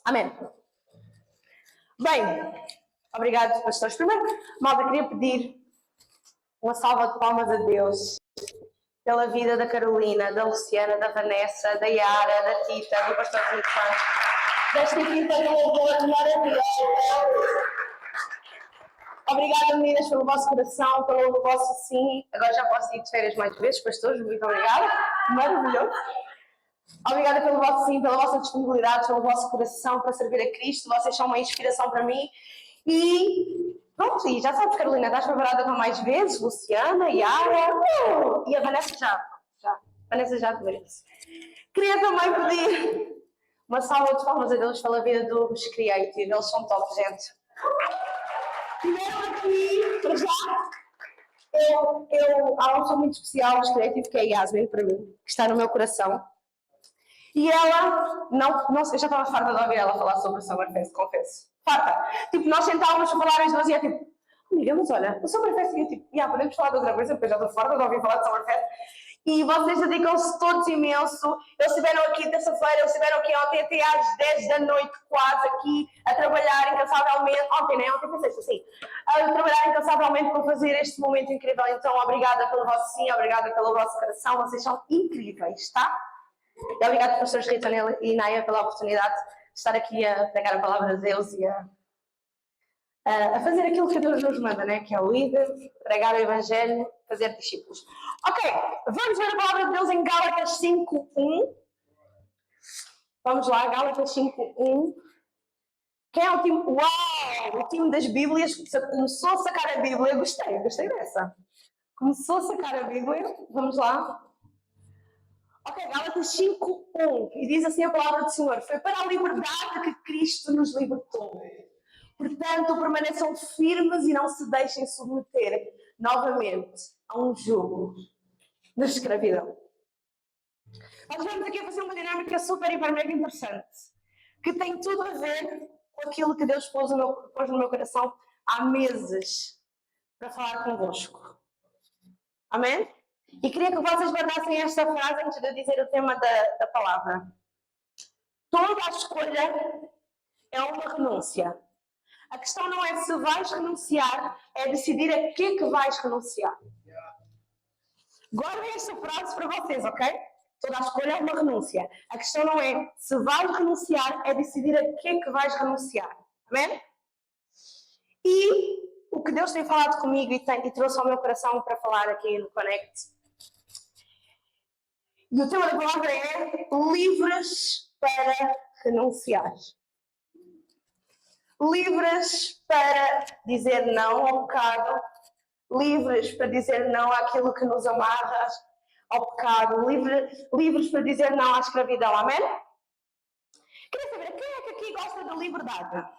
Amém. Bem, obrigado, pastores. Primeiro, malta, queria pedir uma salva de palmas a Deus pela vida da Carolina, da Luciana, da Vanessa, da Yara, da Tita, do pastor Rico, desta equipa de louvor maravilhosa. Obrigada, meninas, pelo vosso coração, pelo vosso sim. Agora já posso ir de férias mais vezes, pastores, muito obrigada. Maravilhoso. Obrigada pelo vosso sim, pela vossa disponibilidade, pelo vosso coração para servir a Cristo. Vocês são uma inspiração para mim. E pronto, e já sabes, Carolina, estás preparada para mais vezes? Luciana, Yara e a Vanessa já. Vanessa já te merece. Queria também pedir uma salva de palmas a Deus pela vida dos Creative. Eles são top, gente. Tiveram aqui, para já, há uma pessoa muito especial dos Creative, que é a Yasmin, para mim, que está no meu coração. E ela, não sei, eu já estava farta de ouvir ela falar sobre o Summerfest, confesso. Farta. Tipo, nós sentávamos a falar as duas e é tipo, amiga, mas olha, o Summerfest, e eu tipo, podemos falar de outra coisa, porque eu já estou farta de ouvir falar de Summerfest. E vocês dedicam-se todos imenso. Eles estiveram aqui terça-feira, eles estiveram aqui ontem até às 10 da noite, quase aqui, a trabalhar incansavelmente. Ontem, não é? Ontem foi sexta, sim. A trabalhar incansavelmente para fazer este momento incrível. Então, obrigada pelo vosso sim, obrigada pelo vosso coração. Vocês são incríveis, tá? E obrigada, professores Rita e Naya, pela oportunidade de estar aqui a pregar a palavra de Deus e a fazer aquilo que Deus nos manda, né? Que é o ir, pregar o Evangelho, fazer discípulos. Ok, vamos ver a palavra de Deus em Gálatas 5:1. Vamos lá, Gálatas 5:1. Quem é o time? Uau! O time das Bíblias começou a sacar a Bíblia. Gostei dessa. Começou a sacar a Bíblia. Vamos lá. Ok, Gálatas 5:1. E diz assim a palavra do Senhor: foi para a liberdade que Cristo nos libertou. Portanto, permaneçam firmes e não se deixem submeter novamente a um jugo de escravidão. Nós vamos aqui a fazer uma dinâmica super, hiper, mega interessante, que tem tudo a ver com aquilo que Deus pôs no meu coração há meses para falar convosco. Amém? E queria que vocês guardassem esta frase antes de eu dizer o tema da palavra. Toda a escolha é uma renúncia. A questão não é se vais renunciar, é decidir a que vais renunciar. Guardem esta frase para vocês, ok? Toda a escolha é uma renúncia. A questão não é se vais renunciar, é decidir a que vais renunciar. Amém? E o que Deus tem falado comigo e trouxe ao meu coração para falar aqui no Connect. E o tema da palavra é livres para renunciar. Livres para dizer não ao pecado, livres para dizer não àquilo que nos amarra ao pecado, livres para dizer não à escravidão. Amém? Queria saber, quem é que aqui gosta da liberdade?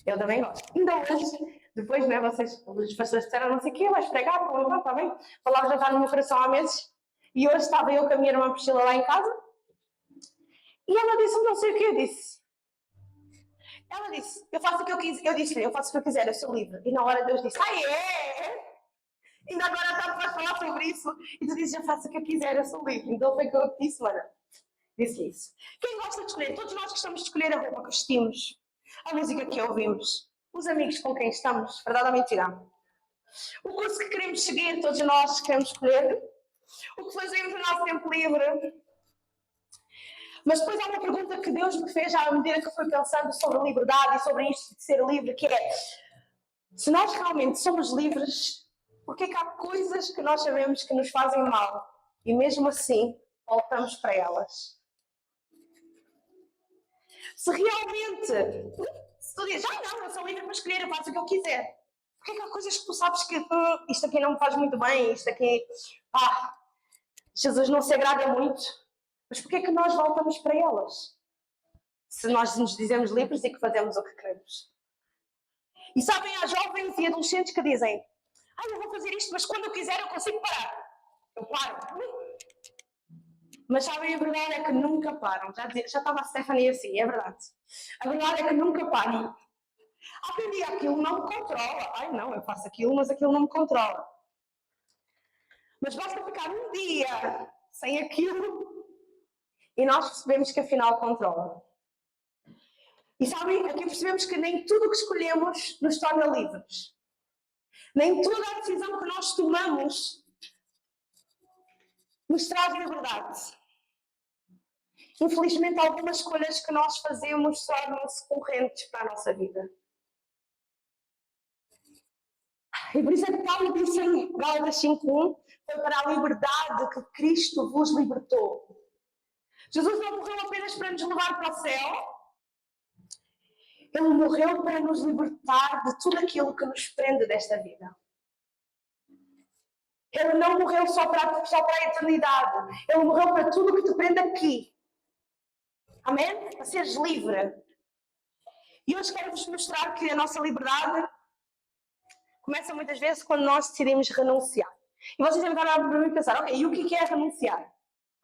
Eu também gosto. Ainda hoje, depois, né, os pastores disseram não sei o quê, vais pregar, está bem? A palavra já está no meu coração há meses. E hoje estava eu com a minha irmã Priscila lá em casa. E ela disse não sei o que eu disse. Ela disse, eu faço o que eu quiser. Eu disse, eu faço o que eu quiser, eu sou livre. E na hora Deus disse, é? Ainda agora está para falar sobre isso. E tu dizes, eu faço o que eu quiser, eu sou livre. Então foi o que eu disse, mano. Disse isso. Quem gosta de escolher? Todos nós gostamos de escolher a roupa que vestimos, a música que ouvimos, os amigos com quem estamos, verdade ou mentira? O curso que queremos seguir, todos nós queremos escolher. O que fazemos no nosso tempo livre. Mas depois há uma pergunta que Deus me fez à medida que fui pensando sobre a liberdade e sobre isto de ser livre, que é, se nós realmente somos livres, porque é que há coisas que nós sabemos que nos fazem mal e mesmo assim voltamos para elas? Se realmente, se tu dizes, não, eu sou livre para escolher, eu faço o que eu quiser, porque é que há coisas que tu sabes que isto aqui não me faz muito bem, isto aqui, Jesus não se agrada muito? Mas porquê é que nós voltamos para elas? Se nós nos dizemos livres e que fazemos o que queremos. E sabem, há jovens e adolescentes que dizem, eu vou fazer isto, mas quando eu quiser eu consigo parar. Eu paro. Mas sabem, a verdade é que nunca param. Já estava a Stephanie assim, é verdade. A verdade é que nunca param. Há quem diga, aquilo não me controla. Não, eu faço aquilo, mas aquilo não me controla. Mas basta ficar um dia sem aquilo e nós percebemos que afinal controla. E sabem, aqui percebemos que nem tudo o que escolhemos nos torna livres. Nem toda a decisão que nós tomamos nos traz liberdade. Infelizmente, algumas escolhas que nós fazemos tornam-se correntes para a nossa vida. E por isso é que Paulo disse em Gálatas 5:1, foi para a liberdade que Cristo vos libertou. Jesus não morreu apenas para nos levar para o céu, Ele morreu para nos libertar de tudo aquilo que nos prende desta vida. Ele não morreu só para a eternidade. Ele morreu para tudo o que te prende aqui. Amém? Para seres livre. E hoje quero-vos mostrar que a nossa liberdade começa muitas vezes quando nós decidimos renunciar. E vocês devem estar para mim e pensar, ok, e o que é renunciar?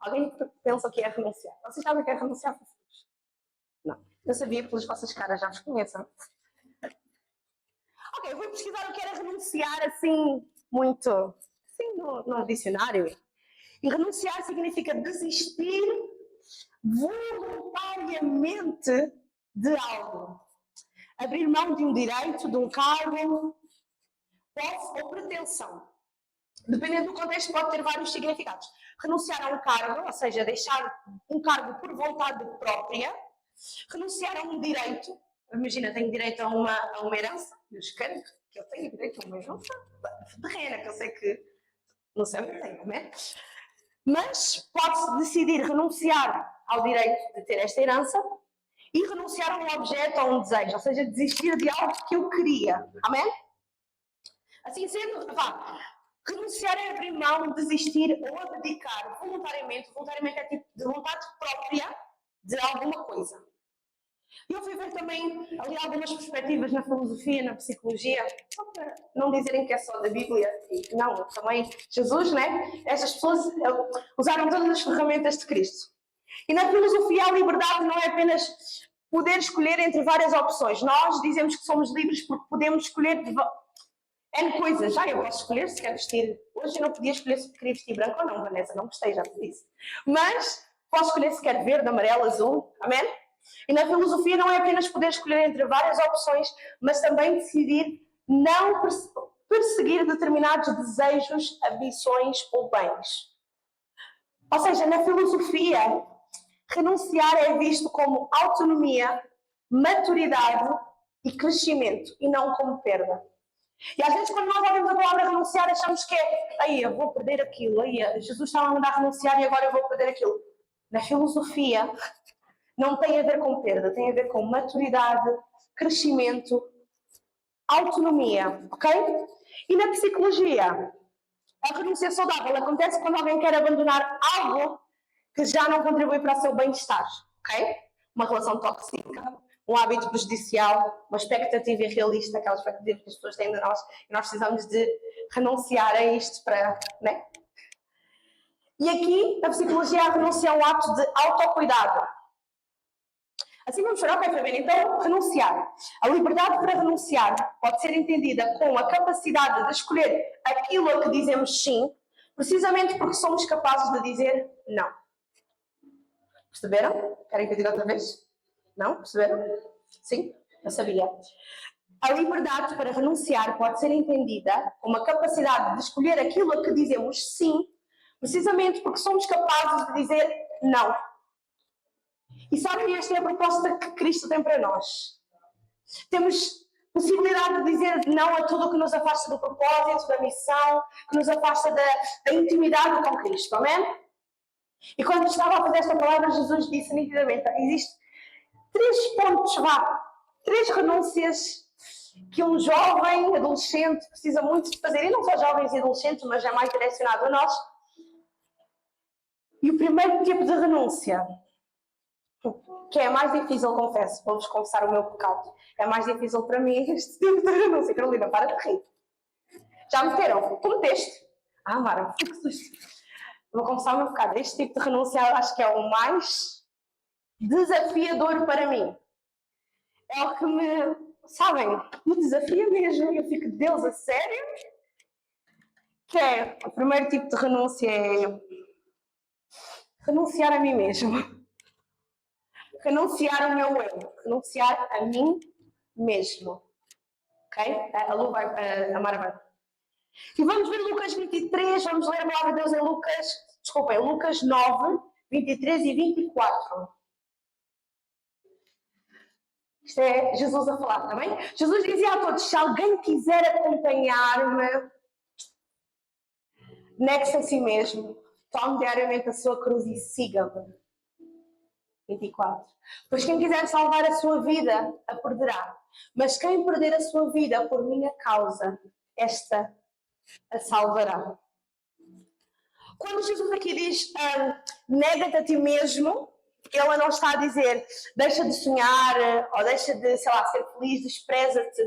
Alguém pensa o que é renunciar? Vocês sabem o que é renunciar? Não. Eu sabia pelas vossas caras, já vos conheço. Ok, eu vou pesquisar o que era renunciar assim, muito, assim, no dicionário. E renunciar significa desistir voluntariamente de algo. Abrir mão de um direito, de um cargo, posse ou pretensão. Dependendo do contexto, pode ter vários significados. Renunciar a um cargo, ou seja, deixar um cargo por vontade própria. Renunciar a um direito. Imagina, tenho direito a uma herança. Deus queira que eu tenha direito a uma herança terrena, que eu sei que não sei o que tenho, não é? Mas pode-se decidir renunciar ao direito de ter esta herança e renunciar a um objeto ou a um desejo, ou seja, desistir de algo que eu queria. Amém? Assim sendo, renunciar é abrir mão, desistir ou abdicar voluntariamente. Voluntariamente é tipo de vontade própria de alguma coisa. Eu fui ver também ali algumas perspectivas na filosofia, na psicologia, só para não dizerem que é só da Bíblia, e não, também Jesus, né? Estas pessoas usaram todas as ferramentas de Cristo. E na filosofia a liberdade não é apenas poder escolher entre várias opções. Nós dizemos que somos livres porque podemos escolher N coisas. Já eu posso escolher se quero vestir. Hoje eu não podia escolher se queria vestir branco ou não, Vanessa, não gostei, já te disse. Mas posso escolher se quero verde, amarelo, azul, amém? E na filosofia não é apenas poder escolher entre várias opções, mas também decidir não perseguir determinados desejos, ambições ou bens. Ou seja, na filosofia, renunciar é visto como autonomia, maturidade e crescimento, e não como perda. E às vezes quando nós ouvimos a palavra renunciar, achamos que é, aí eu vou perder aquilo, aí Jesus estava a mandar renunciar e agora eu vou perder aquilo. Na filosofia, não tem a ver com perda, tem a ver com maturidade, crescimento, autonomia, ok? E na psicologia, a renúncia saudável acontece quando alguém quer abandonar algo que já não contribui para o seu bem-estar, ok? Uma relação tóxica, um hábito prejudicial, uma expectativa irrealista, aquela expectativa que as pessoas têm de nós, e nós precisamos de renunciar a isto para, né? E aqui, na psicologia, a renúncia é um ato de autocuidado. Assim vamos ver, ok, Fabiana, então renunciar. A liberdade para renunciar pode ser entendida com a capacidade de escolher aquilo a que dizemos sim, precisamente porque somos capazes de dizer não. Perceberam? Querem que eu diga outra vez? Não? Perceberam? Sim? Eu sabia. A liberdade para renunciar pode ser entendida como a capacidade de escolher aquilo a que dizemos sim, precisamente porque somos capazes de dizer não. E sabem, esta é a proposta que Cristo tem para nós. Temos possibilidade de dizer não a tudo o que nos afasta do propósito, da missão, que nos afasta da intimidade com Cristo, amém? E quando estava a fazer esta palavra, Jesus disse nitidamente, existem 3 pontos, três renúncias que um jovem, adolescente, precisa muito de fazer, e não só jovens e adolescentes, mas é mais direcionado a nós. E o primeiro tipo de renúncia, que é mais difícil, confesso, vou-vos confessar o meu pecado, é mais difícil para mim este tipo de renúncia. Carolina, para de rir. Já meteram? Tu meteste? Ah, Mara, que susto. Vou confessar o meu pecado. Este tipo de renúncia eu acho que é o mais desafiador para mim. É o que me desafia mesmo. Eu fico, Deus, a sério? Que é, o primeiro tipo de renúncia é renunciar a mim mesmo. renunciar o meu eu, renunciar a mim mesmo. Ok? A Lu vai, a Mara vai. E vamos ver Lucas 23, vamos ler a palavra de Deus em Lucas 9, 23 e 24. Isto é Jesus a falar, está bem? Jesus dizia a todos, se alguém quiser acompanhar-me, negue-se a si mesmo, tome diariamente a sua cruz e siga-me. 24. Pois quem quiser salvar a sua vida, a perderá. Mas quem perder a sua vida por minha causa, esta a salvará. Quando Jesus aqui diz nega-te a ti mesmo, ele não está a dizer deixa de sonhar ou deixa de, sei lá, ser feliz, despreza-te.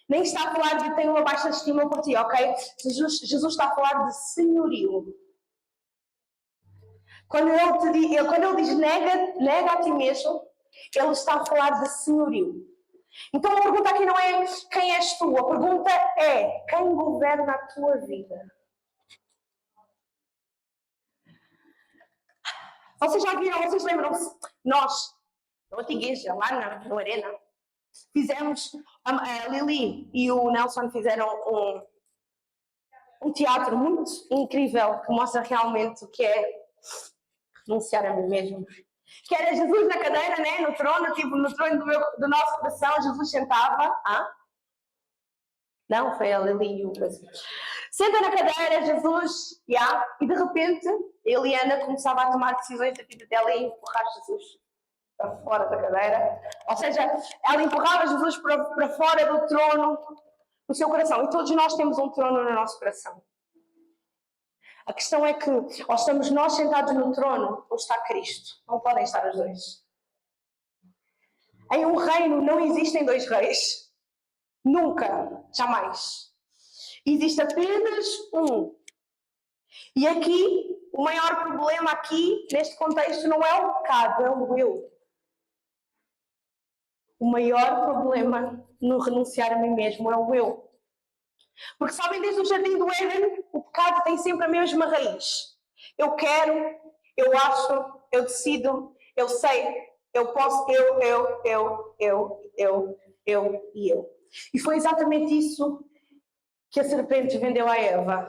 Nem está a falar de ter uma baixa estima por ti, ok? Jesus está a falar de senhorio. Quando ele diz nega a ti mesmo, ele está a falar de senhorio. Então a pergunta aqui não é quem és tu, a pergunta é quem governa a tua vida. Vocês já viram, vocês lembram-se? Nós, na Antigueja, lá na Arena, fizemos, a Lili e o Nelson fizeram um teatro muito incrível que mostra realmente o que é renunciar a mim mesmo. Que era Jesus na cadeira, né, no trono, tipo no trono do nosso coração, Jesus sentava. Não, foi a Lili e o Brasil. Senta na cadeira, Jesus, e de repente a Eliana começava a tomar decisões da vida dela e empurrar Jesus para fora da cadeira. Ou seja, ela empurrava Jesus para fora do trono do seu coração. E todos nós temos um trono no nosso coração. A questão é que ou estamos nós sentados no trono ou está Cristo. Não podem estar os dois. Em um reino não existem dois reis. Nunca, jamais. Existe apenas um. E aqui, o maior problema aqui, neste contexto, não é o pecado, é o eu. O maior problema no renunciar a mim mesmo é o eu. Porque sabem, desde o jardim do Éden, o pecado tem sempre a mesma raiz. Eu quero, eu acho, eu decido, eu sei, eu posso, eu e eu. E foi exatamente isso que a serpente vendeu a Eva.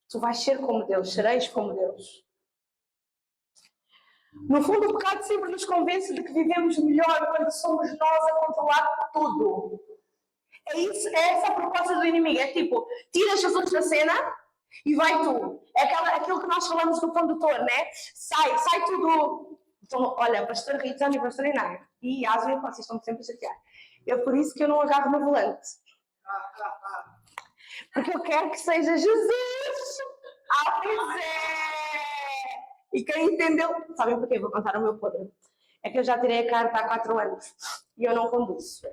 Tu vais ser como Deus, sereis como Deus. No fundo, o pecado sempre nos convence de que vivemos melhor quando somos nós a controlar tudo. É essa a proposta do inimigo. É tipo, tira Jesus da cena e vai tu. É aquilo que nós falamos do condutor, né? Sai tudo. Então, olha, pastor Ritano e pastor Inário. E às vezes vocês estão sempre a chatear. É por isso que eu não agarro no volante. Porque eu quero que seja Jesus. Pois é! E quem entendeu... Sabem porquê? Vou contar o meu podre. É que eu já tirei a carta há 4 anos. E eu não conduzo.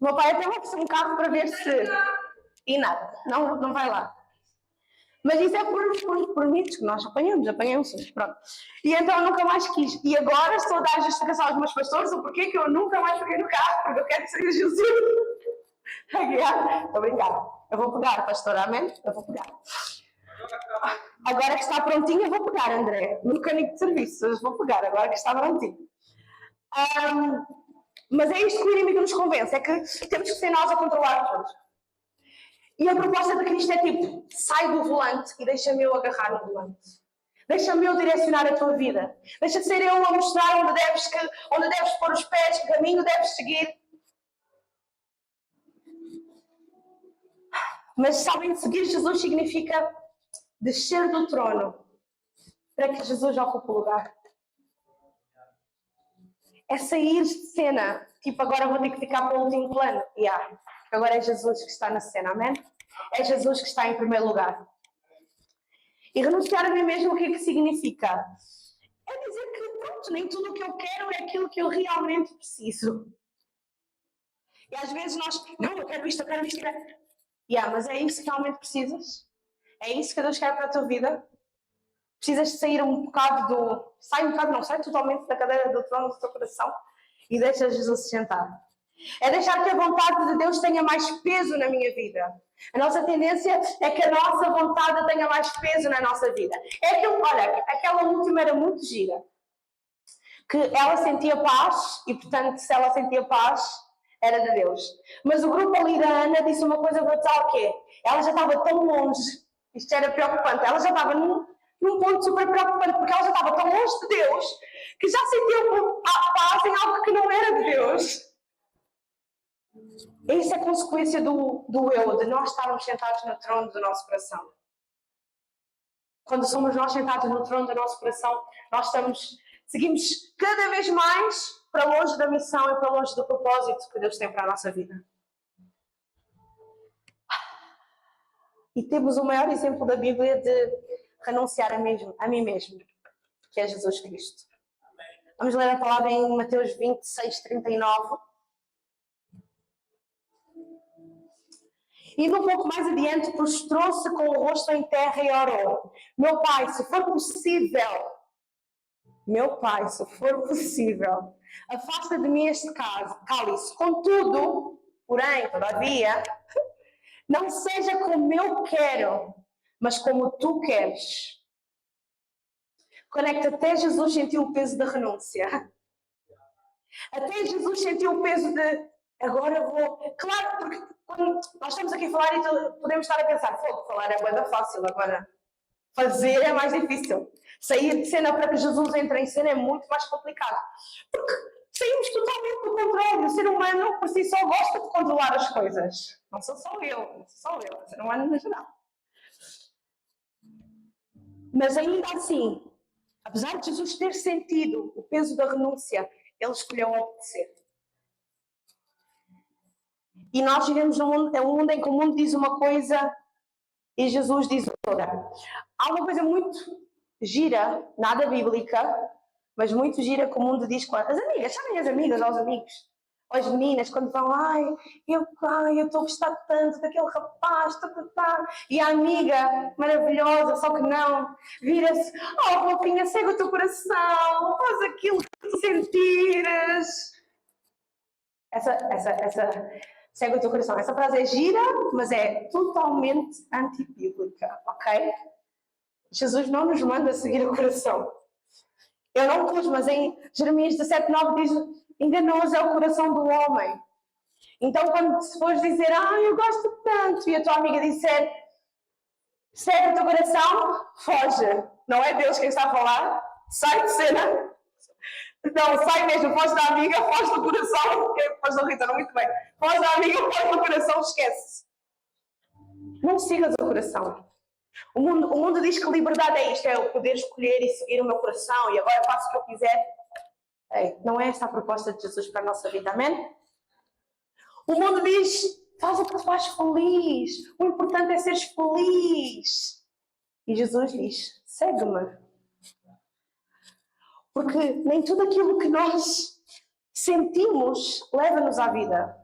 O meu pai até me ofereceu um carro para ver se... E nada. Não vai lá. Mas isso é por mitos que nós apanhamos, pronto. E então eu nunca mais quis. E agora estou a dar justificação aos meus pastores o porquê que eu nunca mais peguei no carro, porque eu quero que seja Jesus a guiar. Estou a brincar. Eu vou pegar, pastor, amém? Eu vou pegar. Agora que está prontinho, eu vou pegar, André. No mecânico de serviços, vou pegar, agora que está prontinho. Mas é isto que o inimigo nos convence, é que temos que ser nós a controlar tudo. E a proposta de Cristo é tipo, sai do volante e deixa-me eu agarrar no volante. Deixa-me eu direcionar a tua vida. Deixa de ser eu a mostrar onde deves pôr os pés, que caminho deves seguir. Mas sabem, seguir Jesus significa descer do trono para que Jesus ocupe o lugar. É sair de cena. Tipo, agora vou ter que ficar para o último plano. Agora é Jesus que está na cena, amém? É Jesus que está em primeiro lugar. E renunciar a mim mesmo, o que é que significa? É dizer que, pronto, nem tudo o que eu quero é aquilo que eu realmente preciso. E às vezes nós, não, eu quero isto. Mas é isso que realmente precisas? É isso que Deus quer para a tua vida? Precisas de sair um bocado sai totalmente da cadeira do trono do teu coração e deixa Jesus se sentar. É deixar que a vontade de Deus tenha mais peso na minha vida. A nossa tendência é que a nossa vontade tenha mais peso na nossa vida. É aquilo, olha, aquela última era muito gira. que ela sentia paz e, portanto, se ela sentia paz, era de Deus. Mas o grupo ali da Ana disse uma coisa brutal, que é, ela já estava tão longe, isto era preocupante, ela já estava num ponto super preocupante, porque ela já estava tão longe de Deus, que já sentiu a paz em algo que não era de Deus. Isso é consequência do eu, de nós estarmos sentados no trono do nosso coração. Quando somos nós sentados no trono do nosso coração, nós seguimos cada vez mais para longe da missão e para longe do propósito que Deus tem para a nossa vida. E temos o maior exemplo da Bíblia de renunciar a mim mesmo, que é Jesus Cristo. Vamos ler a palavra em Mateus 26, 39. E um pouco mais adiante, prostrou-se com o rosto em terra e orou: Meu Pai, se for possível, afasta de mim este cálice. Contudo, porém, todavia, não seja como eu quero, mas como tu queres. Conecta, até Jesus sentiu o peso da renúncia. Até Jesus sentiu o peso de, agora vou... Claro, porque quando nós estamos aqui a falar e podemos estar a pensar, falar é coisa fácil, agora fazer é mais difícil. Sair de cena para que Jesus entre em cena é muito mais complicado. Porque saímos totalmente do controle. O ser humano, por si só, gosta de controlar as coisas. Não sou só eu, o ser humano no geral. Mas ainda assim, apesar de Jesus ter sentido o peso da renúncia, ele escolheu obedecer. E nós vivemos num mundo em que o mundo diz uma coisa e Jesus diz outra. Há uma coisa muito gira, nada bíblica, mas muito gira que o mundo diz com as amigas. Sabem as amigas aos amigos? Ou as meninas, quando vão, eu estou a gostar tanto daquele rapaz, e a amiga maravilhosa, só que não, vira-se, fofinha, segue o teu coração, faz aquilo que tu sentires. Essa segue o teu coração. Essa frase é gira, mas é totalmente antibíblica, ok? Jesus não nos manda seguir o coração. Eu não pus, mas em Jeremias 17:9 diz, enganoso é o coração do homem. Então, quando se fores dizer, eu gosto tanto, e a tua amiga disser, segue o teu coração, foge. Não é Deus quem está a falar, sai de cena. Não, sai mesmo, foge da amiga, foge do coração, porque foge da Rita, não muito bem. Foge da amiga, foge do coração, esquece. Não sigas o coração. O mundo diz que liberdade é isto, é eu poder escolher e seguir o meu coração e agora faço o que eu quiser. Não é esta a proposta de Jesus para a nossa vida, amém? O mundo diz, faz o que te faz feliz, o importante é seres feliz. E Jesus diz, segue-me. Porque nem tudo aquilo que nós sentimos leva-nos à vida.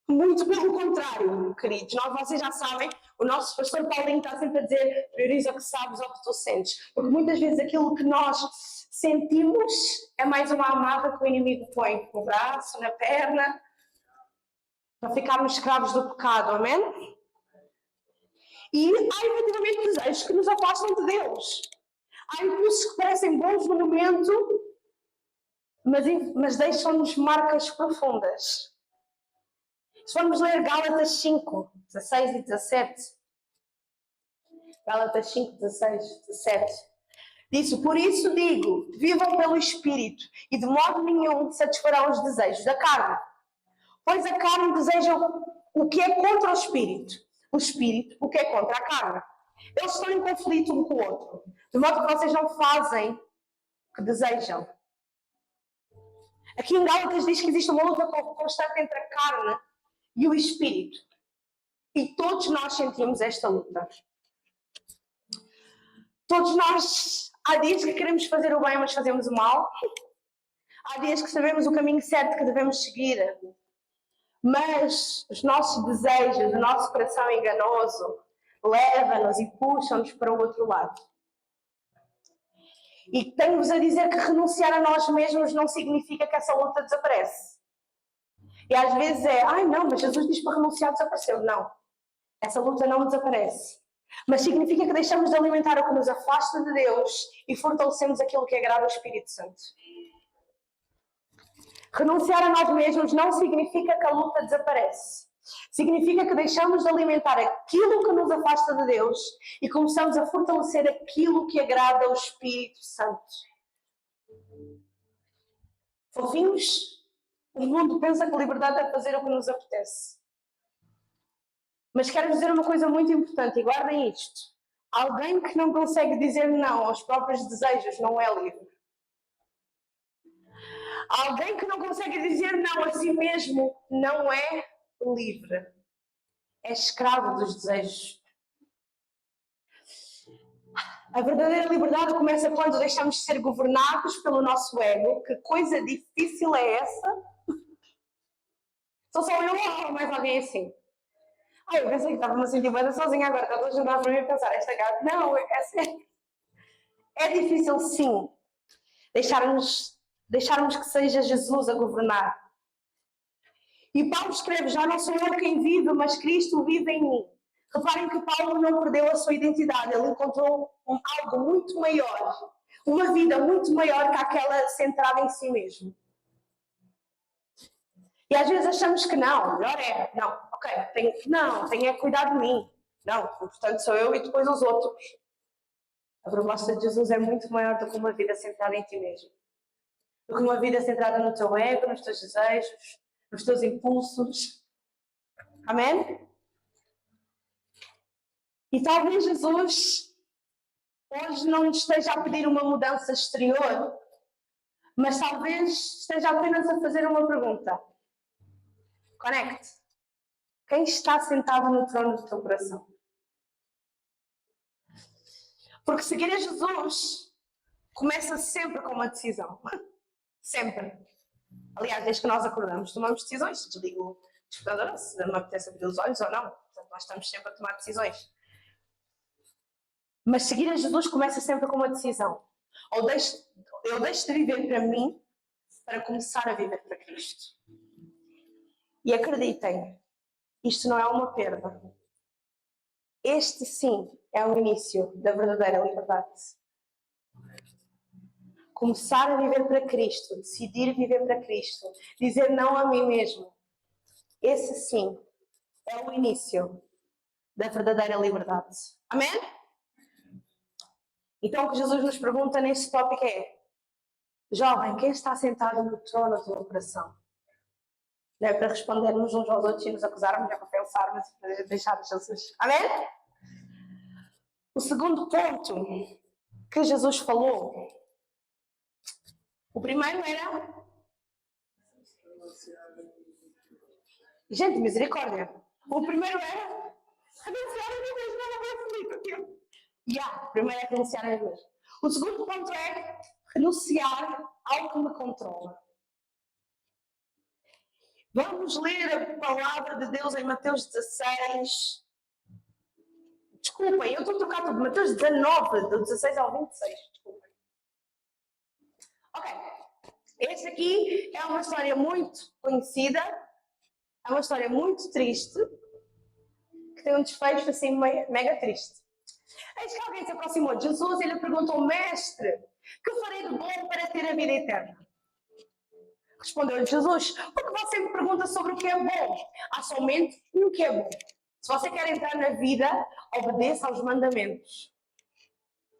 Muito pelo contrário, queridos. Vocês já sabem, o nosso pastor Paulinho está sempre a dizer, prioriza o que sabes ou o que tu sentes. Porque muitas vezes aquilo que nós sentimos é mais uma amarra que o inimigo põe no braço, na perna, para ficarmos escravos do pecado, amém? E há efetivamente desejos que nos afastam de Deus. Há impulsos que parecem bons no momento, mas deixam-nos marcas profundas. Se formos ler Gálatas 5, 16 e 17. Gálatas 5, 16, 17. Diz, por isso digo, vivam pelo Espírito e de modo nenhum satisfarão os desejos da carne. Pois a carne deseja o que é contra o Espírito o que é contra a carne. Eles estão em conflito um com o outro, de modo que vocês não fazem o que desejam. Aqui em Gálatas diz que existe uma luta constante entre a carne e o Espírito. E todos nós sentimos esta luta. Todos nós, há dias que queremos fazer o bem, mas fazemos o mal. Há dias que sabemos o caminho certo que devemos seguir. Mas os nossos desejos, o nosso coração enganoso, leva-nos e puxa-nos para o outro lado. E tenho-vos a dizer que renunciar a nós mesmos não significa que essa luta desaparece. E às vezes não, mas Jesus diz para renunciar, desapareceu. Não, essa luta não desaparece. Mas significa que deixamos de alimentar o que nos afasta de Deus e fortalecemos aquilo que agrada ao Espírito Santo. Renunciar a nós mesmos não significa que a luta desaparece. Significa que deixamos de alimentar aquilo que nos afasta de Deus e começamos a fortalecer aquilo que agrada ao Espírito Santo. Fofinhos, o mundo pensa que liberdade é fazer o que nos apetece. Mas quero dizer uma coisa muito importante e guardem isto. Alguém que não consegue dizer não aos próprios desejos não é livre. Alguém que não consegue dizer não a si mesmo não é livre. É escravo dos desejos. A verdadeira liberdade começa quando deixamos de ser governados pelo nosso ego. Que coisa difícil é essa? Sou só eu ou há mais alguém assim? Eu pensei que estava-me a sentir bem sozinha agora. Estava a juntar para mim e pensar, esta gata. Não, é sério. É difícil sim deixarmos que seja Jesus a governar. E Paulo escreve, já não sou eu quem vive, mas Cristo vive em mim. Reparem que Paulo não perdeu a sua identidade, ele encontrou algo muito maior, uma vida muito maior que aquela centrada em si mesmo. E às vezes achamos que não, melhor é, não, ok, tenho é que cuidar de mim. Não, portanto sou eu e depois os outros. A proposta de Jesus é muito maior do que uma vida centrada em ti mesmo. Do que uma vida centrada no teu ego, nos teus desejos, nos teus impulsos. Amém? E talvez Jesus hoje não esteja a pedir uma mudança exterior, mas talvez esteja apenas a fazer uma pergunta. Conecte. Quem está sentado no trono do teu coração? Porque seguir a Jesus começa sempre com uma decisão. Sempre. Aliás, desde que nós acordamos, tomamos decisões. Desligo o despertador, se me apetece abrir os olhos ou não. Portanto, nós estamos sempre a tomar decisões. Mas seguir a Jesus começa sempre com uma decisão. Eu deixo de viver para mim para começar a viver para Cristo. E acreditem, isto não é uma perda. Este sim é o início da verdadeira liberdade. Começar a viver para Cristo, decidir viver para Cristo, dizer não a mim mesmo. Esse sim é o início da verdadeira liberdade. Amém? Então o que Jesus nos pergunta nesse tópico é: jovem, quem está sentado no trono do teu coração? Não é para respondermos uns aos outros e nos acusarmos, é para pensarmos e para deixar Jesus. Amém? O segundo ponto que Jesus falou, o primeiro era... Gente, misericórdia. O primeiro era renunciar a mim mesmo, não vai feliz. O primeiro é renunciar a mim mesmo. O segundo ponto é renunciar ao que me controla. Vamos ler a palavra de Deus em Mateus 16. Desculpem, eu estou a trocar tudo. Mateus 19, do 16 ao 26. Desculpem. Ok. Este aqui é uma história muito conhecida. É uma história muito triste. Que tem um desfecho assim mega triste. Eis que alguém se aproximou de Jesus e lhe perguntou: Mestre, que farei de bom para ter a vida eterna? Respondeu-lhe Jesus: porque você me pergunta sobre o que é bom? Há somente um que é bom. Se você quer entrar na vida, obedeça aos mandamentos.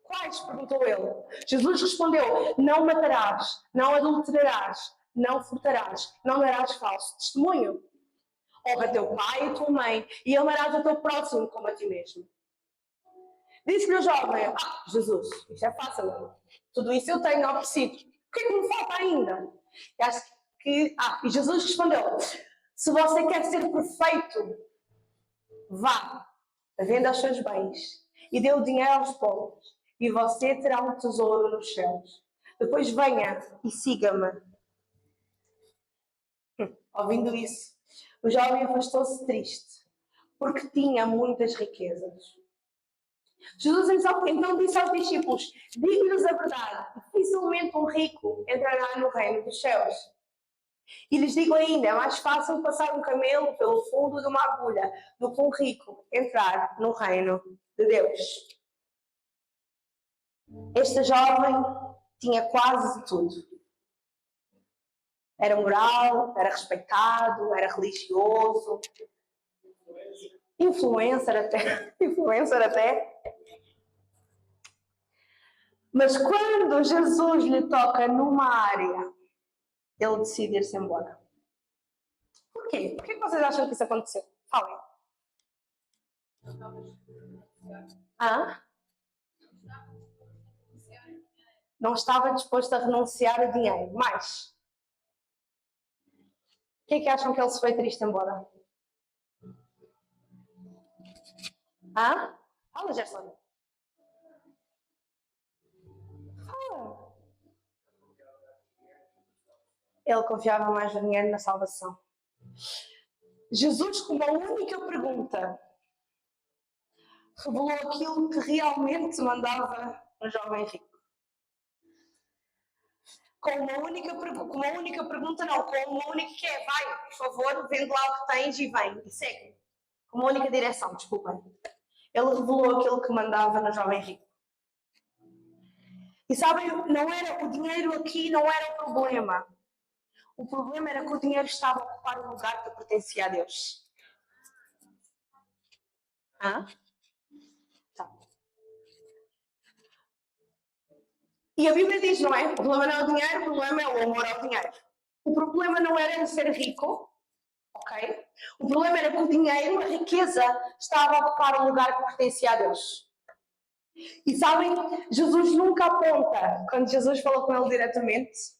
Quais? Perguntou ele. Jesus respondeu: não matarás, não adulterarás, não furtarás, não darás falso testemunho. Honra teu pai e tua mãe e amarás o teu próximo como a ti mesmo. Disse-lhe o jovem: Jesus, isto é fácil. Tudo isso eu tenho oferecido. O que é que me falta ainda? E Jesus respondeu: se você quer ser perfeito, vá, venda os seus bens e dê o dinheiro aos pobres e você terá um tesouro nos céus. Depois venha e siga-me. Ouvindo isso, o jovem afastou-se triste, porque tinha muitas riquezas. Jesus então disse aos discípulos: digo-lhes a verdade, dificilmente um rico entrará no reino dos céus. E lhes digo ainda, é mais fácil passar um camelo pelo fundo de uma agulha do que um rico entrar no reino de Deus. Este jovem tinha quase tudo. Era moral, era respeitado, era religioso, influencer até. Mas quando Jesus lhe toca numa área, ele decide ir-se embora. Porquê? Por que vocês acham que isso aconteceu? Falem. Não estava disposto a renunciar o dinheiro. Mas, o que é que acham que ele se foi triste embora? Fala, Gerson. Fala. Ele confiava mais no dinheiro na salvação. Jesus, com uma única pergunta, revelou aquilo que realmente mandava um jovem rico. Com uma única pergunta, não, com uma única que é: vai, por favor, vende lá o que tens e vem, e segue. Com uma única direção, desculpem. Ele revelou aquilo que mandava no jovem rico. E sabem, não era o dinheiro aqui, não era o problema. O problema era que o dinheiro estava a ocupar o lugar que pertencia a Deus. Tá. E a Bíblia diz, não é? O problema não é o dinheiro, o problema é o amor ao dinheiro. O problema não era ele ser rico, ok? O problema era que o dinheiro, a riqueza, estava a ocupar o lugar que pertencia a Deus. E sabem, Jesus nunca aponta, quando Jesus fala com ele diretamente,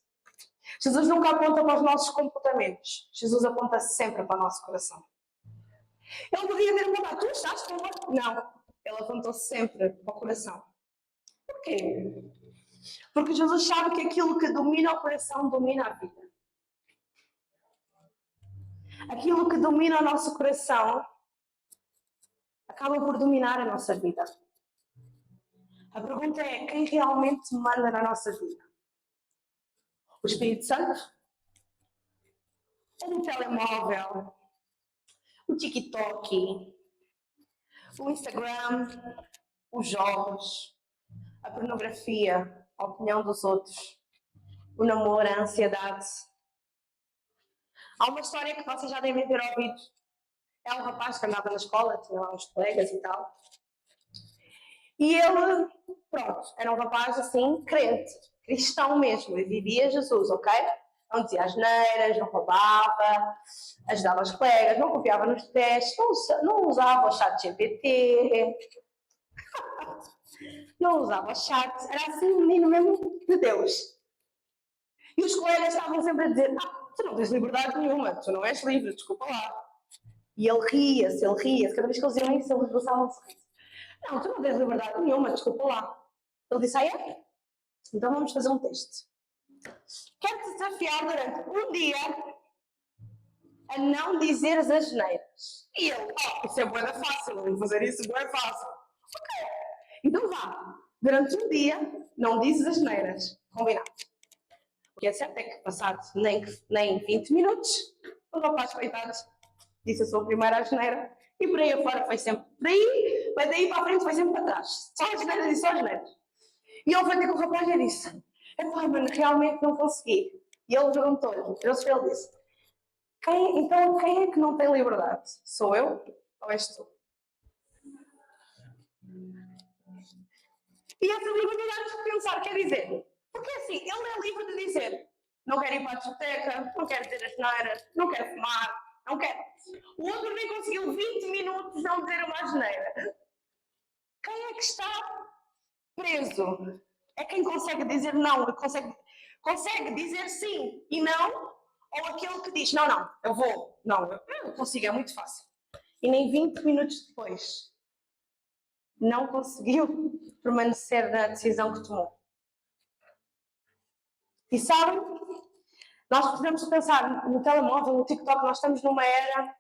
Jesus nunca aponta para os nossos comportamentos. Jesus aponta sempre para o nosso coração. Ele podia ter apontado: tu estás com amor? Não. Ele apontou sempre para o coração. Porquê? Porque Jesus sabe que aquilo que domina o coração domina a vida. Aquilo que domina o nosso coração acaba por dominar a nossa vida. A pergunta é: quem realmente manda na nossa vida? O Espírito Santo? Ou o telemóvel? O TikTok? O Instagram? Os jogos? A pornografia? A opinião dos outros? O namoro? A ansiedade? Há uma história que vocês já devem ter ouvido. É um rapaz que andava na escola, tinha lá uns colegas e tal. E ele, pronto, era um rapaz assim, crente, cristão mesmo, e vivia Jesus, ok? Não dizia asneiras, não roubava, ajudava os colegas, não confiava nos testes, não usava o chat GPT, não usava o chat, era assim um menino mesmo de Deus. E os colegas estavam sempre a dizer: tu não tens liberdade nenhuma, tu não és livre, desculpa lá. E ele ria-se, cada vez que eles diziam isso, ele esboçava um sorriso. Não, tu não tens liberdade nenhuma, desculpa lá. Ele disse: é? Então vamos fazer um teste. Quero-te desafiar durante um dia a não dizer as asneiras. E ele: isso é bué fácil, vou fazer isso, bué fácil. Ok, então vá. Durante um dia, não dizes asneiras. Combinado. O que é certo é que, passado nem 20 minutos, o rapaz, coitado, disse a sua primeira asneira, e por aí afora foi sempre por aí, mas daí para a frente foi sempre para trás. Só asneiras e só asneiras. E ele foi ter com o rapaz e disse: epá, mano, realmente não consegui. E ele perguntou-lhe, ele disse: então quem é que não tem liberdade? Sou eu ou és tu? E essa liberdade de pensar quer dizer, porque assim, ele é livre de dizer: não quero ir para a discoteca, não quero dizer asneiras, não quero fumar, não quero. O outro nem conseguiu 20 minutos não dizer uma asneira. Quem é que está preso? É quem consegue dizer não, consegue dizer sim e não, ou aquele que diz: não, eu vou, não, eu consigo, é muito fácil. E nem 20 minutos depois não conseguiu permanecer na decisão que tomou. E sabem, nós podemos pensar no telemóvel, no TikTok, nós estamos numa era.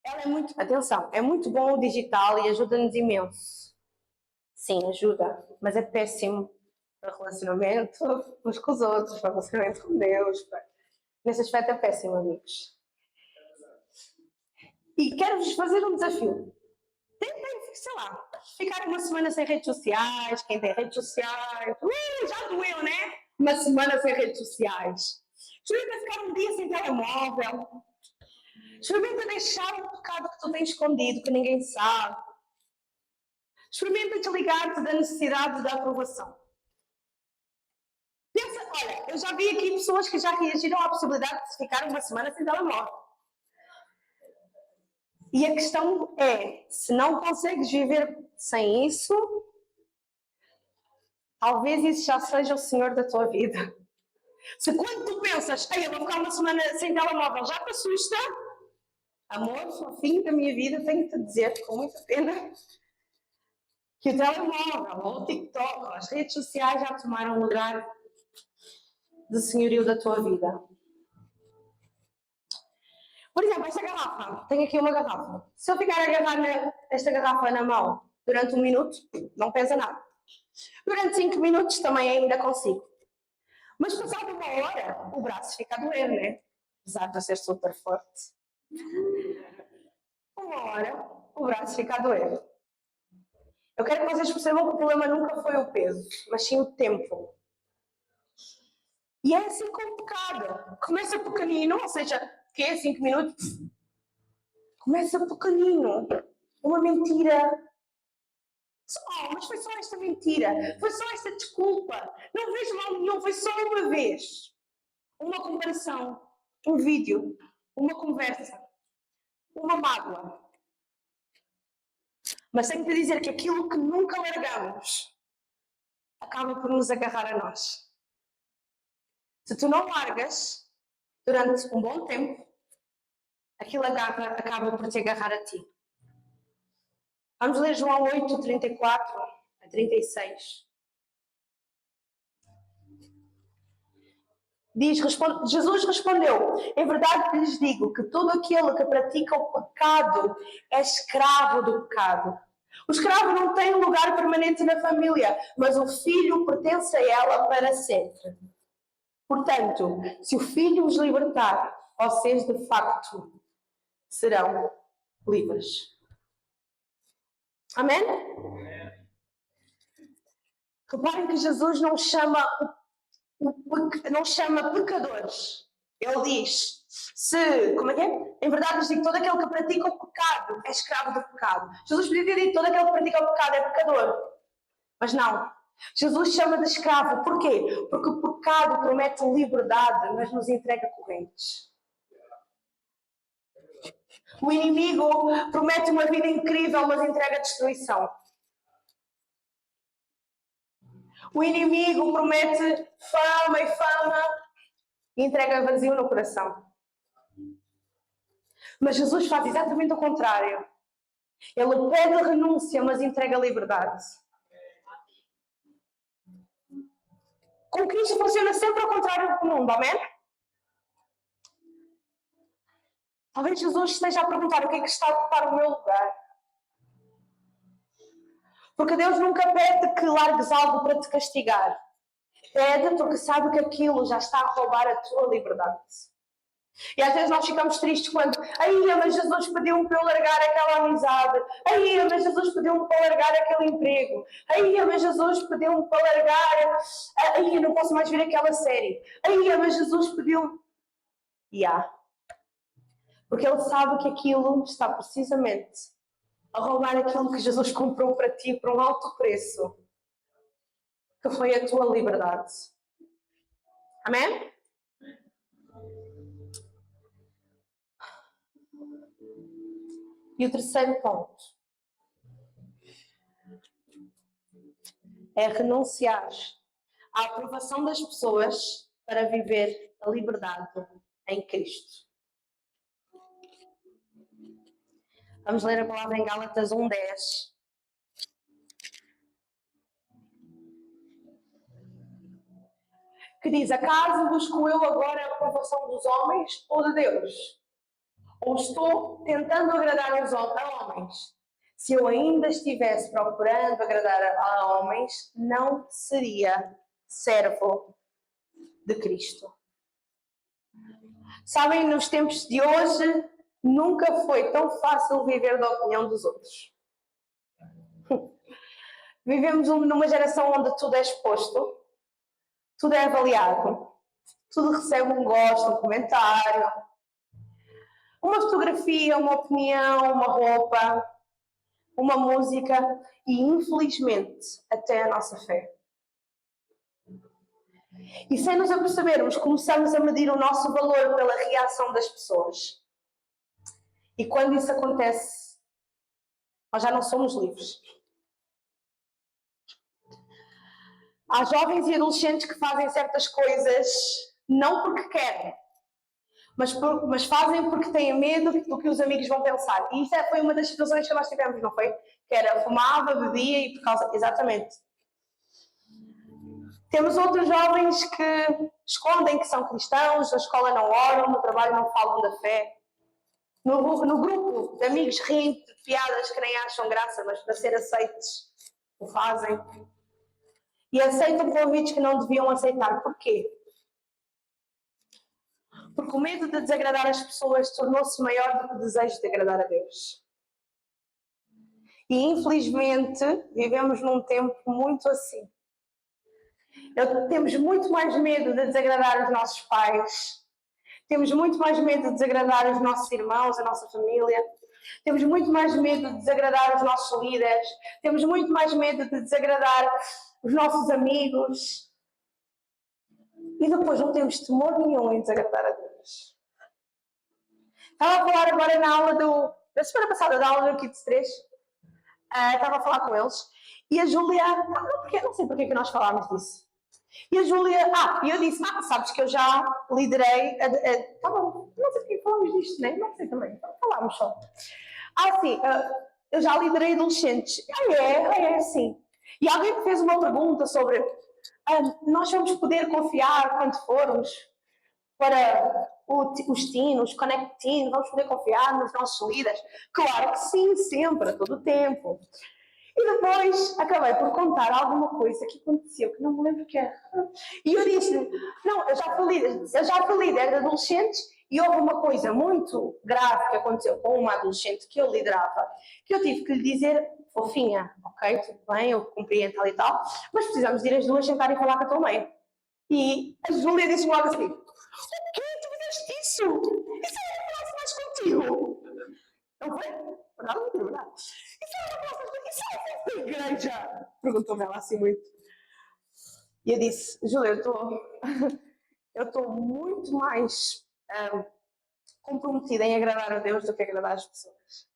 Ela é muito, atenção, é muito bom o digital e ajuda-nos imenso. Sim, ajuda, mas é péssimo para relacionamento uns com os outros, para relacionamento com Deus. Nesse aspecto é péssimo, amigos. E quero-vos fazer um desafio. Tentem, sei lá, ficar uma semana sem redes sociais. Quem tem redes sociais, já doeu, né? Uma semana sem redes sociais. Experimenta ficar um dia sem telemóvel. Experimenta deixar um pecado que tu tens escondido, que ninguém sabe. Experimenta desligar-te da necessidade da aprovação. Pensa, olha, eu já vi aqui pessoas que já reagiram à possibilidade de ficar uma semana sem telemóvel. E a questão é, se não consegues viver sem isso, talvez isso já seja o Senhor da tua vida. Se quando tu pensas, eu vou ficar uma semana sem telemóvel, já te assusta, amor, no fim da minha vida, tenho que te dizer, com muita pena, que o telemóvel, ou o TikTok, ou as redes sociais já tomaram lugar de senhorio da tua vida. Por exemplo, esta garrafa, tenho aqui uma garrafa. Se eu ficar a agarrar esta garrafa na mão durante 1 minuto, não pesa nada. Durante 5 minutos também ainda consigo. Mas passado 1 hora, o braço fica a doer, né? Apesar de eu ser super forte. 1 hora, o braço fica a doer. Eu quero que vocês percebam que o problema nunca foi o peso, mas sim o tempo. E é assim com o pecado. Começa pequenino, ou seja, que é 5 minutos? Começa pequenino. Uma mentira. Mas foi só esta mentira. Foi só esta desculpa. Não vejo mal nenhum, foi só uma vez. Uma comparação. Um vídeo. Uma conversa. Uma mágoa. Mas tenho que dizer que aquilo que nunca largamos acaba por nos agarrar a nós. Se tu não largas durante um bom tempo, aquilo acaba por te agarrar a ti. Vamos ler João 8, 34 a 36. Jesus respondeu: em verdade que lhes digo que todo aquele que pratica o pecado é escravo do pecado. O escravo não tem lugar permanente na família, mas o filho pertence a ela para sempre. Portanto, se o filho os libertar, vocês de facto serão livres. Amém? Reparem que Jesus não chama pecadores. Ele diz, como é que é? Em verdade, lhes digo, todo aquele que pratica o pecado é escravo do pecado. Jesus podia ter dito, todo aquele que pratica o pecado é pecador. Mas não. Jesus chama de escravo. Porquê? Porque o pecado promete liberdade, mas nos entrega correntes. O inimigo promete uma vida incrível, mas entrega destruição. O inimigo promete fama e entrega vazio no coração. Mas Jesus faz exatamente o contrário. Ele pede renúncia, mas entrega liberdade. Com Cristo funciona sempre ao contrário do mundo, amém? Talvez Jesus esteja a perguntar o que é que está a ocupar o meu lugar. Porque Deus nunca pede que largues algo para te castigar. Pede porque sabe que aquilo já está a roubar a tua liberdade. E às vezes nós ficamos tristes quando mas Jesus pediu-me para eu largar aquela amizade. Mas Jesus pediu-me para largar aquele emprego. Mas Jesus pediu-me para largar. Eu não posso mais ver aquela série. Mas Jesus pediu-me. Porque Ele sabe que aquilo está precisamente a roubar aquilo que Jesus comprou para ti por um alto preço. Que foi a tua liberdade. Amém? E o terceiro ponto é renunciar à aprovação das pessoas para viver a liberdade em Cristo. Vamos ler a palavra em Gálatas 1:10. Que diz, acaso busco eu agora a aprovação dos homens ou de Deus? Ou estou tentando agradar a homens? Se eu ainda estivesse procurando agradar a homens, não seria servo de Cristo. Sabem, nos tempos de hoje, nunca foi tão fácil viver da opinião dos outros. Vivemos numa geração onde tudo é exposto, tudo é avaliado, tudo recebe um gosto, um comentário, uma fotografia, uma opinião, uma roupa, uma música e, infelizmente, até a nossa fé. E sem nos apercebermos, começamos a medir o nosso valor pela reação das pessoas. E quando isso acontece, nós já não somos livres. Há jovens e adolescentes que fazem certas coisas não porque querem, mas fazem porque têm medo do que os amigos vão pensar. E isso foi uma das situações que nós tivemos, não foi? Que era fumava, bebia e por causa... Exatamente. Temos outros jovens que escondem que são cristãos, na escola não oram, no trabalho não falam da fé. No grupo de amigos riem de piadas que nem acham graça, mas para ser aceites o fazem. E aceitam convites que não deviam aceitar. Porquê? Porque o medo de desagradar as pessoas tornou-se maior do que o desejo de agradar a Deus. E infelizmente vivemos num tempo muito assim. Temos muito mais medo de desagradar os nossos pais. Temos muito mais medo de desagradar os nossos irmãos, a nossa família. Temos muito mais medo de desagradar os nossos líderes. Temos muito mais medo de desagradar os nossos amigos. E depois não temos temor nenhum em desagradar a Deus. Estava a falar agora na aula da semana passada, da aula do Kids 3. Estava a falar com eles. E a Júlia... Não sei porque é que nós falámos disso. E a Júlia... E eu disse, sabes que eu já liderei... Tá bom, não sei porque falamos disto, né? Não sei também. Então, falámos só. Sim, eu já liderei adolescentes. Sim. E alguém me fez uma pergunta sobre... nós vamos poder confiar quando formos para os teens, os Connect Teens, vamos poder confiar nos nossos líderes? Claro que sim, sempre, a todo o tempo. E depois acabei por contar alguma coisa que aconteceu, que não me lembro o que era. E eu disse, não, eu já fui líder de adolescentes e houve uma coisa muito grave que aconteceu com uma adolescente que eu liderava, que eu tive que lhe dizer, fofinha, ok, tudo bem, eu compreendo tal e tal, mas precisamos de ir as duas sentar e falar com a tua mãe. E a Júlia disse-me logo assim, o quê? Tu fizeste isso? Isso é uma classe mais contigo? Não foi? Verdade? Isso é uma classe da igreja? Perguntou-me ela assim muito. E eu disse, Júlia, eu estou muito mais comprometida em agradar a Deus do que agradar as pessoas.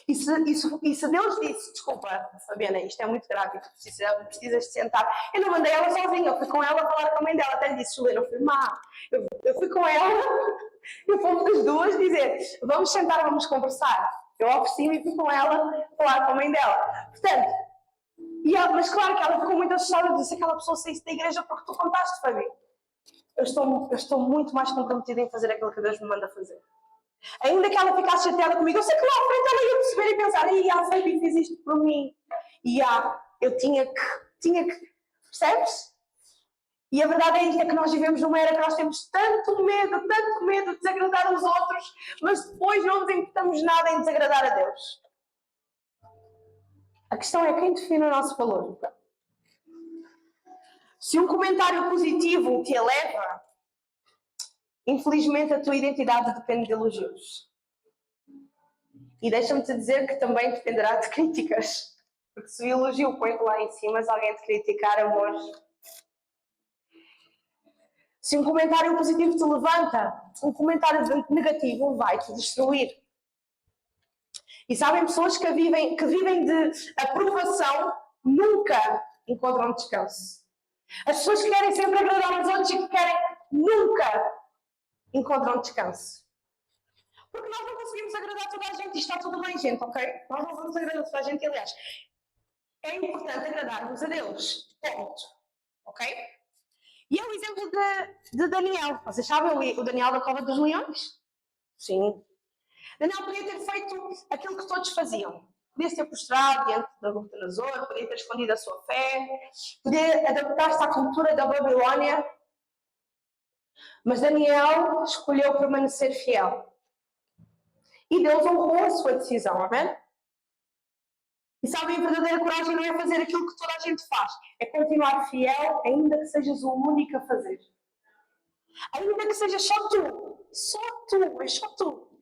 E se Deus disse, desculpa, Fabiana, isto é muito grave, tu precisas de sentar. Eu não mandei ela sozinha, eu fui com ela a falar com a mãe dela. Até lhe disse, Júlia, não fui má. Eu fui com ela, eu fomos as duas dizer, vamos sentar, vamos conversar. Eu ofereci-me e fui com ela falar com a mãe dela. Portanto, mas claro que ela ficou muito assustada, disse aquela pessoa saísse da igreja porque tu contaste, Fabi. Eu estou muito mais comprometida em fazer aquilo que Deus me manda fazer. Ainda que ela ficasse chateada comigo, eu sei que lá à frente ela ia perceber e pensar, a Fabi fez isto por mim. Eu tinha que, percebes? E a verdade é que nós vivemos numa era que nós temos tanto medo de desagradar os outros, mas depois não nos importamos nada em desagradar a Deus. A questão é quem define o nosso valor. Então. Se um comentário positivo te eleva, infelizmente a tua identidade depende de elogios. E deixa-me te dizer que também dependerá de críticas. Porque se o elogio põe-te lá em cima, se alguém te criticar, amor. Se um comentário positivo te levanta, um comentário negativo vai-te destruir. E sabem, pessoas que vivem de aprovação nunca encontram descanso. As pessoas que querem sempre agradar aos outros e que querem nunca encontram descanso. Porque nós não conseguimos agradar toda a gente e está tudo bem, gente, ok? Nós não vamos agradar toda a gente, aliás. É importante agradarmos a Deus. Ponto. Ok? E é o exemplo de Daniel. Vocês sabem o Daniel da Cova dos Leões? Sim. Daniel podia ter feito aquilo que todos faziam. Podia ser prostrado diante do Nabucodonosor, podia ter escondido a sua fé, podia adaptar-se à cultura da Babilónia. Mas Daniel escolheu permanecer fiel. E Deus honrou a sua decisão, amém? E sabem, a verdadeira coragem não é fazer aquilo que toda a gente faz. É continuar fiel, ainda que sejas o único a fazer. Ainda que seja só tu. Só tu, é só tu.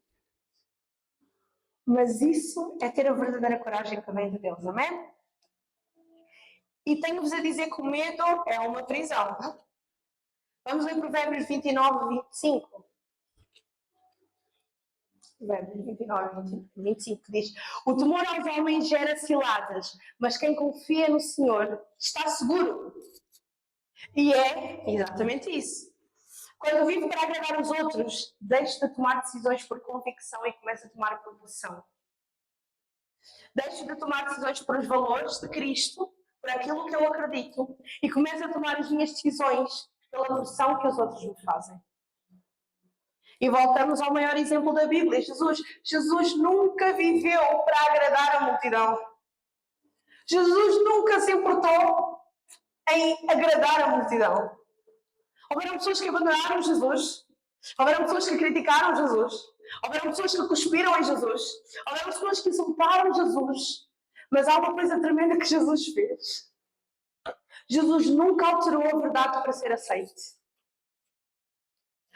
Mas isso é ter a verdadeira coragem que vem de Deus, amém? E tenho-vos a dizer que o medo é uma prisão. Vamos ler Provérbios 29 e 25. Provérbios 29 e 25 diz: o temor aos homens gera ciladas, mas quem confia no Senhor está seguro. E é exatamente isso. Quando vive para agradar os outros, deixe de tomar decisões por convicção e comece a tomar por emoção. Deixe de tomar decisões por os valores de Cristo, por aquilo que eu acredito, e comece a tomar as minhas decisões pela pressão que os outros me fazem. E voltamos ao maior exemplo da Bíblia, Jesus. Jesus nunca viveu para agradar a multidão. Jesus nunca se importou em agradar a multidão. Houveram pessoas que abandonaram Jesus. Houveram pessoas que criticaram Jesus. Houveram pessoas que cuspiram em Jesus. Houveram pessoas que insultaram Jesus. Mas há uma coisa tremenda que Jesus fez. Jesus nunca alterou a verdade para ser aceite.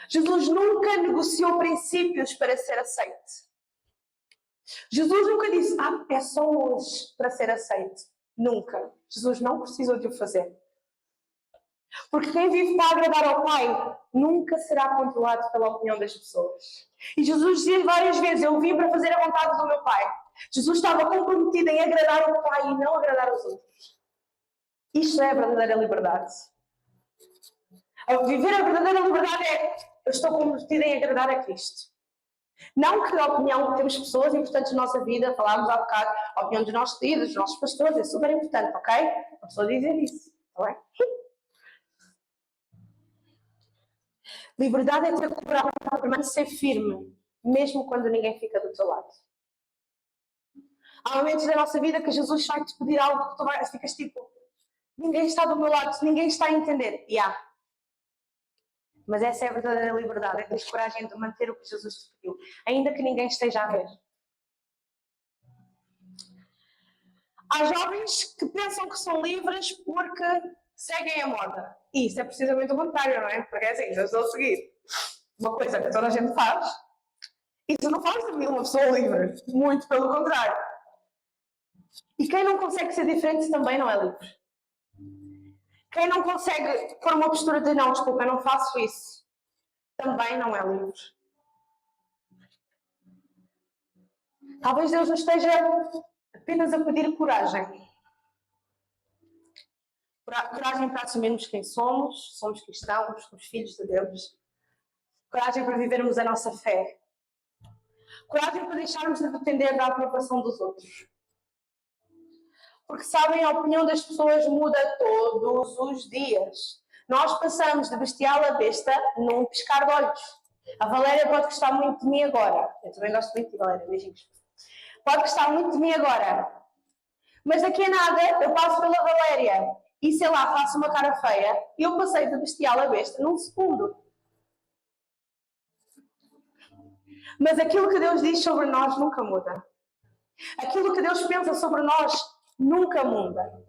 Jesus nunca negociou princípios para ser aceite. Jesus nunca disse, é só hoje para ser aceite. Nunca. Jesus não precisou de o fazer. Porque quem vive para agradar ao Pai nunca será controlado pela opinião das pessoas. E Jesus dizia várias vezes, eu vim para fazer a vontade do meu Pai. Jesus estava comprometido em agradar ao Pai e não agradar aos outros. Isto é a verdadeira liberdade. Viver a verdadeira liberdade é, eu estou comprometido em agradar a Cristo. Não que a opinião, temos pessoas importantes na nossa vida, falámos há bocado, a opinião dos nossos líderes, dos nossos pastores, é super importante, ok? A pessoa dizer isso, está bem? Liberdade é ter coragem para permanecer firme, mesmo quando ninguém fica do teu lado. Há momentos da nossa vida que Jesus vai te pedir algo que tu ficas tipo, ninguém está do meu lado, ninguém está a entender. Mas essa é a verdadeira liberdade, é ter coragem de manter o que Jesus te pediu, ainda que ninguém esteja a ver. Há jovens que pensam que são livres porque seguem a moda. E isso é precisamente o contrário, não é? Porque é assim, eu estou a seguir uma coisa que toda a gente faz, isso não faz de mim uma pessoa livre. Muito pelo contrário. E quem não consegue ser diferente também não é livre. Quem não consegue pôr uma postura de não, desculpa, eu não faço isso, também não é livre. Talvez Deus nos esteja apenas a pedir coragem. Coragem para assumirmos quem somos cristãos, somos filhos de Deus. Coragem para vivermos a nossa fé. Coragem para deixarmos de depender da aprovação dos outros. Porque sabem, a opinião das pessoas muda todos os dias. Nós passamos de bestial a besta num piscar de olhos. A Valéria pode gostar muito de mim agora. Eu também gosto muito de Valéria, beijinhos. Pode gostar muito de mim agora. Mas daqui a nada eu passo pela Valéria e sei lá, faço uma cara feia e eu passei de bestial a besta num segundo. Mas aquilo que Deus diz sobre nós nunca muda. Aquilo que Deus pensa sobre nós nunca muda.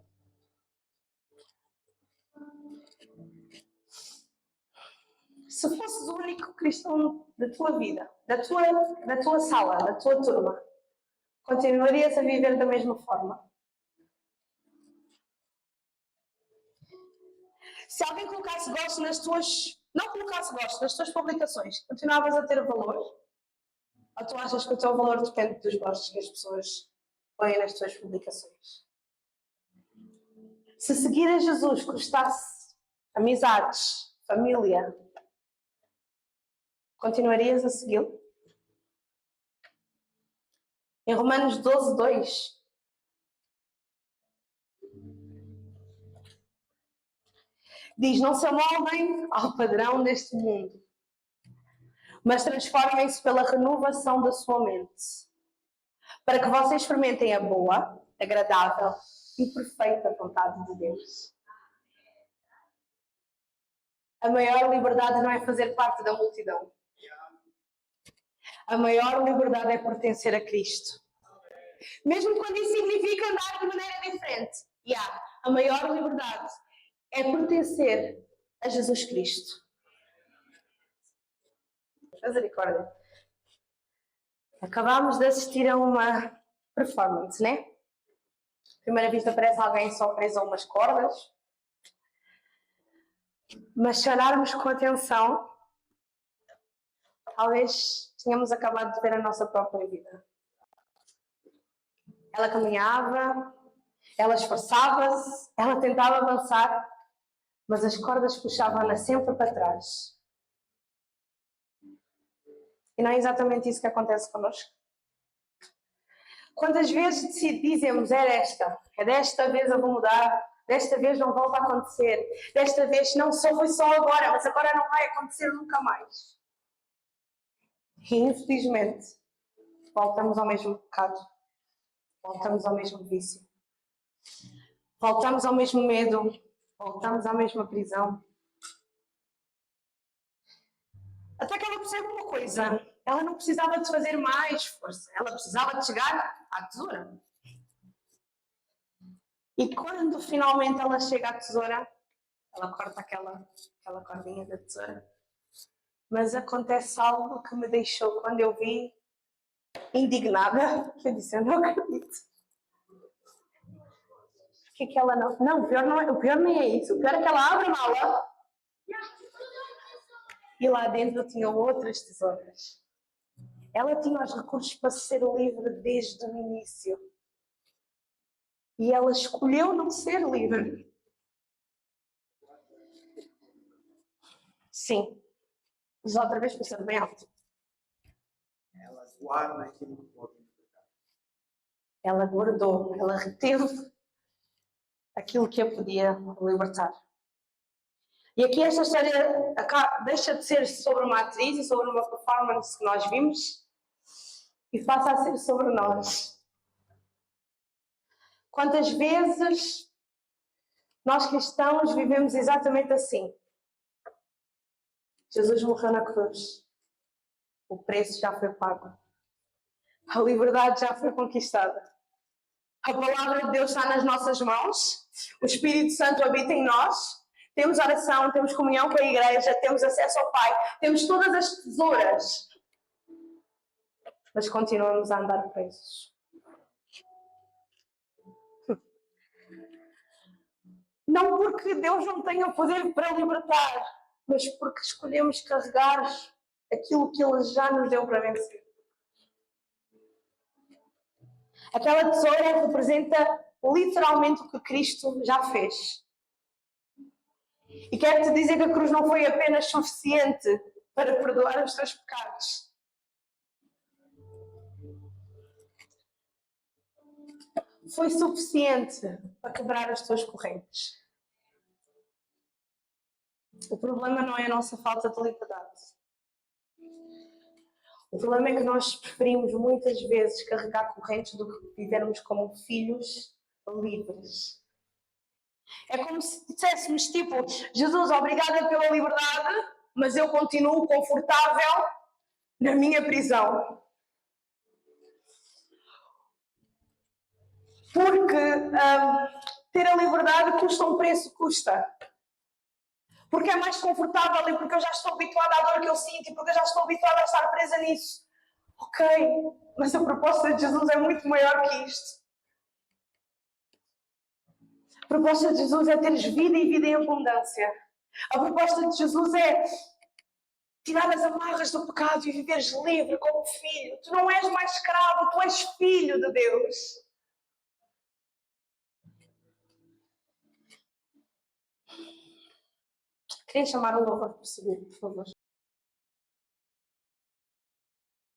Se fosses o único cristão da tua vida, da tua sala, da tua turma, continuarias a viver da mesma forma? Se alguém colocasse gosto nas tuas... Não colocasse gosto nas tuas publicações, continuavas a ter valor? Ou tu achas que o teu valor depende dos gostos que as pessoas põem nas tuas publicações? Se seguir a Jesus custasse amizades, família, continuarias a segui-lo? Em Romanos 12, 2, diz, não se amoldem ao padrão deste mundo, mas transformem-se pela renovação da sua mente, para que vocês experimentem a boa, agradável e perfeita vontade de Deus. A maior liberdade não é fazer parte da multidão. A maior liberdade é pertencer a Cristo. Mesmo quando isso significa andar de maneira diferente. A maior liberdade é pertencer a Jesus Cristo. Misericórdia. Acabámos de assistir a uma performance, né? À primeira vista parece alguém só preso a umas cordas. Mas se olharmos com atenção, talvez tenhamos acabado de ver a nossa própria vida. Ela caminhava, ela esforçava-se, ela tentava avançar, mas as cordas puxavam-na sempre para trás. E não é exatamente isso que acontece connosco? Quantas vezes dizemos, é desta vez eu vou mudar, desta vez não volta a acontecer, desta vez não só foi só agora, mas agora não vai acontecer nunca mais. E infelizmente, voltamos ao mesmo pecado, voltamos ao mesmo vício, voltamos ao mesmo medo, voltamos à mesma prisão. Até que ela percebe uma coisa, ela não precisava de fazer mais força, ela precisava de chegar à tesoura. E quando finalmente ela chega à tesoura, ela corta aquela cordinha da tesoura. Mas acontece algo que me deixou, quando eu vi, indignada. Eu disse, eu não acredito. Por que ela não... Não, o pior nem é isso. O pior é que ela abre a mala e lá dentro tinham outras tesouras. Ela tinha os recursos para ser livre desde o início. E ela escolheu não ser livre. Sim. Diz outra vez, pensando bem alto. Ela guarda aquilo que pode libertar. Ela guardou, ela reteve aquilo que a podia libertar. E aqui esta história deixa de ser sobre uma atriz e sobre uma performance que nós vimos e passa a ser sobre nós. Quantas vezes nós cristãos vivemos exatamente assim? Jesus morreu na cruz. O preço já foi pago. A liberdade já foi conquistada. A palavra de Deus está nas nossas mãos. O Espírito Santo habita em nós. Temos oração, temos comunhão com a igreja, temos acesso ao Pai, temos todas as tesouras. Mas continuamos a andar presos. Não porque Deus não tenha o poder para libertar, mas porque escolhemos carregar aquilo que Ele já nos deu para vencer. Aquela tesoura representa literalmente o que Cristo já fez. E quero-te dizer que a cruz não foi apenas suficiente para perdoar os teus pecados. Foi suficiente para quebrar as tuas correntes. O problema não é a nossa falta de liberdade. O problema é que nós preferimos muitas vezes carregar correntes do que vivermos como filhos livres. É como se disséssemos tipo, Jesus, obrigada pela liberdade, mas eu continuo confortável na minha prisão. Porque ter a liberdade custa um preço, custa. Porque é mais confortável e porque eu já estou habituada à dor que eu sinto e porque eu já estou habituada a estar presa nisso. Ok, mas a proposta de Jesus é muito maior que isto. A proposta de Jesus é teres vida e vida em abundância. A proposta de Jesus é tirar as amarras do pecado e viveres livre como filho. Tu não és mais escravo, tu és filho de Deus. Queria chamar o louvor para subir, por favor.